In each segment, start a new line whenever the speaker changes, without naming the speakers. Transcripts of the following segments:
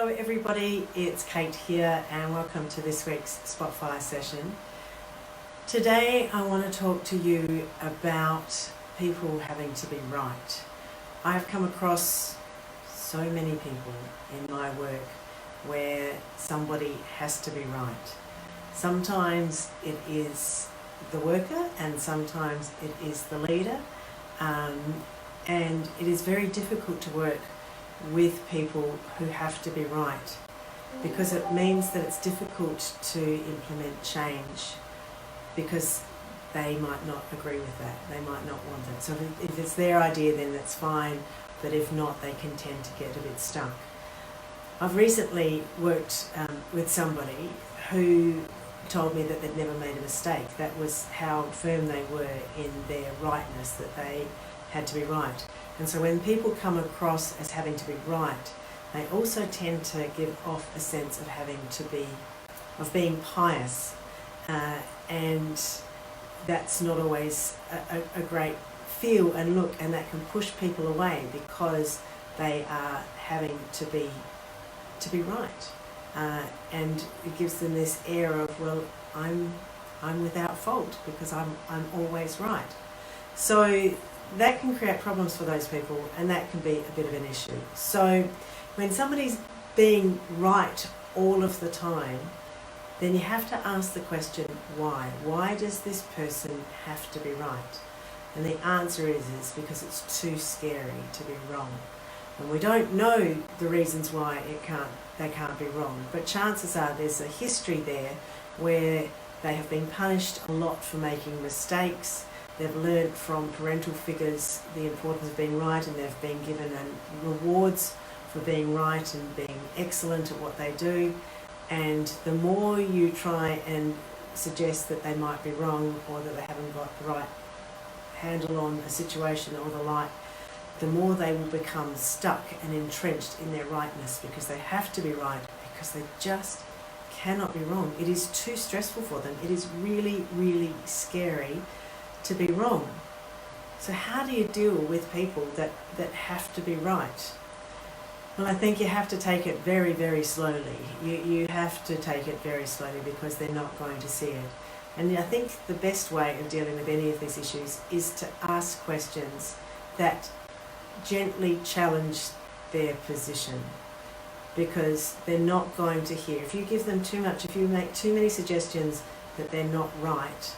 Hello everybody, it's Kate here and welcome to this week's Spotfire session. Today I want to talk to you about people having to be right. I have come across so many people in my work where somebody has to be right. Sometimes it is the worker and sometimes it is the leader, and it is very difficult to work with people who have to be right, because it means that it's difficult to implement change because they might not agree with that, they might not want that. So if it's their idea, then that's fine, but if not, they can tend to get a bit stuck. I've recently worked with somebody who told me that they'd never made a mistake. That was how firm they were in their rightness, that they had to be right. And so when people come across as having to be right, they also tend to give off a sense of being pious, and that's not always a great feel and look, and that can push people away because they are having to be right, and it gives them this air of, well, I'm without fault because I'm always right. So that can create problems for those people, and that can be a bit of an issue. So when somebody's being right all of the time, then you have to ask the question, why? Why does this person have to be right? And the answer is because it's too scary to be wrong. And we don't know the reasons why they can't be wrong, but chances are there's a history there where they have been punished a lot for making mistakes. They've learned from parental figures the importance of being right, and they've been given rewards for being right and being excellent at what they do. And the more you try and suggest that they might be wrong, or that they haven't got the right handle on a situation or the like, the more they will become stuck and entrenched in their rightness, because they have to be right, because they just cannot be wrong. It is too stressful for them. It is really, really scary to be wrong. So how do you deal with people that have to be right? Well, I think you have to take it very, very slowly. You have to take it very slowly, because they're not going to see it. And I think the best way of dealing with any of these issues is to ask questions that gently challenge their position, because they're not going to hear. If you give them too much, if you make too many suggestions that they're not right,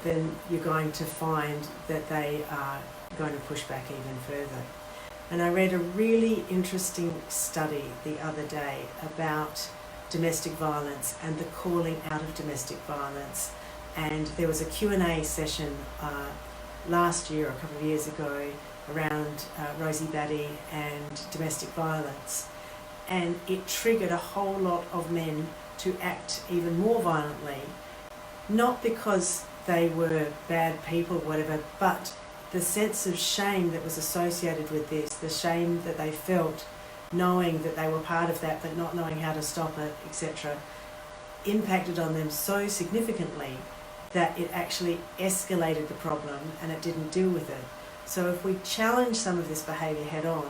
then you're going to find that they are going to push back even further. And I read a really interesting study the other day about domestic violence and the calling out of domestic violence. And there was a Q&A session last year, a couple of years ago, around Rosie Batty and domestic violence. And it triggered a whole lot of men to act even more violently, not because they were bad people, whatever, but the sense of shame that was associated with this, the shame that they felt knowing that they were part of that but not knowing how to stop it, etc., impacted on them so significantly that it actually escalated the problem and it didn't deal with it. So if we challenge some of this behaviour head on,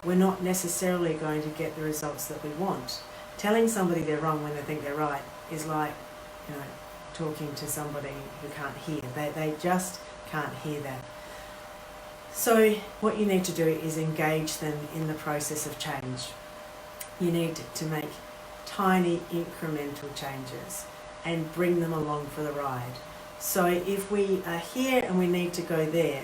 we're not necessarily going to get the results that we want. Telling somebody they're wrong when they think they're right is like, talking to somebody who can't hear. They just can't hear that. So what you need to do is engage them in the process of change. You need to make tiny incremental changes and bring them along for the ride. So if we are here and we need to go there,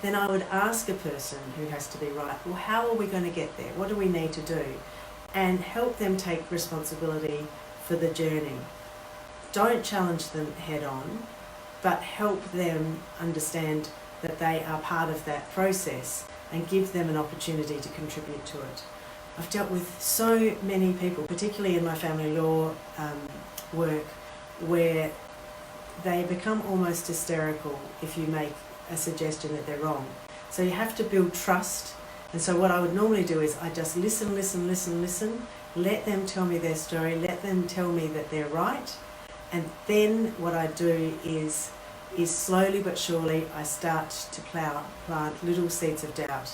then I would ask a person who has to be right, well, how are we going to get there? What do we need to do? And help them take responsibility for the journey. Don't challenge them head on, but help them understand that they are part of that process and give them an opportunity to contribute to it. I've dealt with so many people, particularly in my family law work, where they become almost hysterical if you make a suggestion that they're wrong. So you have to build trust. And so what I would normally do is I just listen, let them tell me their story, let them tell me that they're right. And then what I do is slowly but surely I start to plant little seeds of doubt.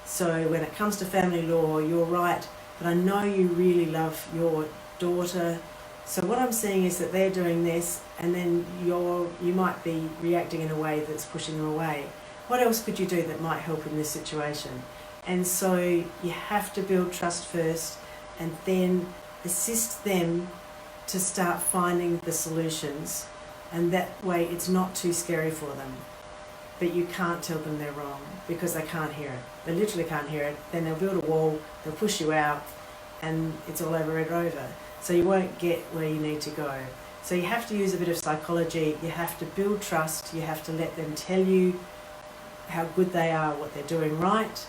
So when it comes to family law, you're right but I know you really love your daughter. So what I'm seeing is that they're doing this, and then you might be reacting in a way that's pushing them away. What else could you do that might help in this situation? And so you have to build trust first, and then assist them to start finding the solutions, and that way it's not too scary for them. But you can't tell them they're wrong because they can't hear it. They literally can't hear it. Then they'll build a wall, they'll push you out, and it's all over and over. So you won't get where you need to go. So you have to use a bit of psychology. You have to build trust. You have to let them tell you how good they are, what they're doing right.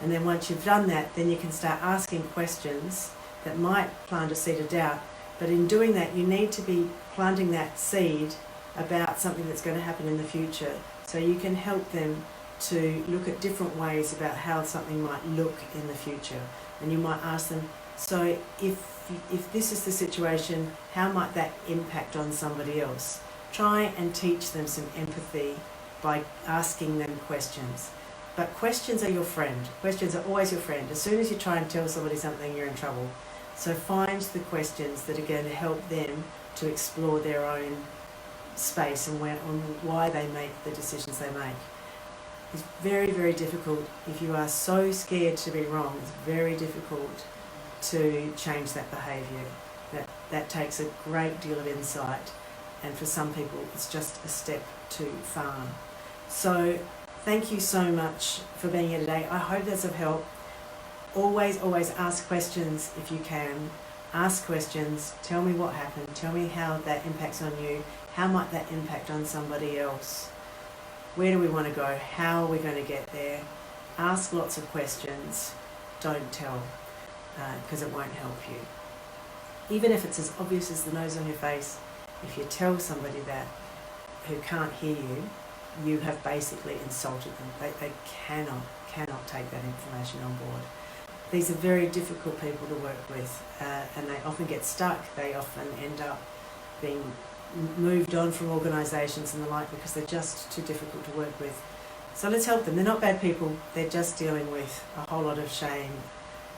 And then once you've done that, then you can start asking questions that might plant a seed of doubt. But in doing that, you need to be planting that seed about something that's going to happen in the future. So you can help them to look at different ways about how something might look in the future. And you might ask them, so if this is the situation, how might that impact on somebody else? Try and teach them some empathy by asking them questions. But questions are your friend. Questions are always your friend. As soon as you try and tell somebody something, you're in trouble. So find the questions that are going to help them to explore their own space and why they make the decisions they make. It's very, very difficult. If you are so scared to be wrong, it's very difficult to change that behaviour. That takes a great deal of insight, and for some people it's just a step too far. So thank you so much for being here today. I hope that's of help. Always ask questions if you can. Ask questions. Tell me what happened. Tell me how that impacts on you. How might that impact on somebody else? Where do we want to go? How are we going to get there? Ask lots of questions. Don't tell, because it won't help you. Even if it's as obvious as the nose on your face, if you tell somebody that who can't hear you, you have basically insulted them. They cannot take that information on board. These are very difficult people to work with, and they often get stuck. They often end up being moved on from organisations and the like because they're just too difficult to work with. So let's help them. They're not bad people. They're just dealing with a whole lot of shame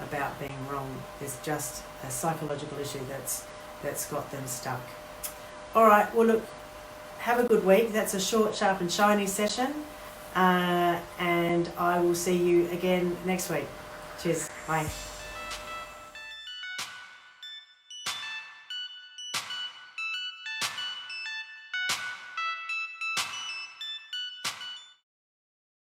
about being wrong. There's just a psychological issue that's got them stuck. All right, well look, have a good week. That's a short, sharp and shiny session, and I will see you again next week. Cheers. Bye.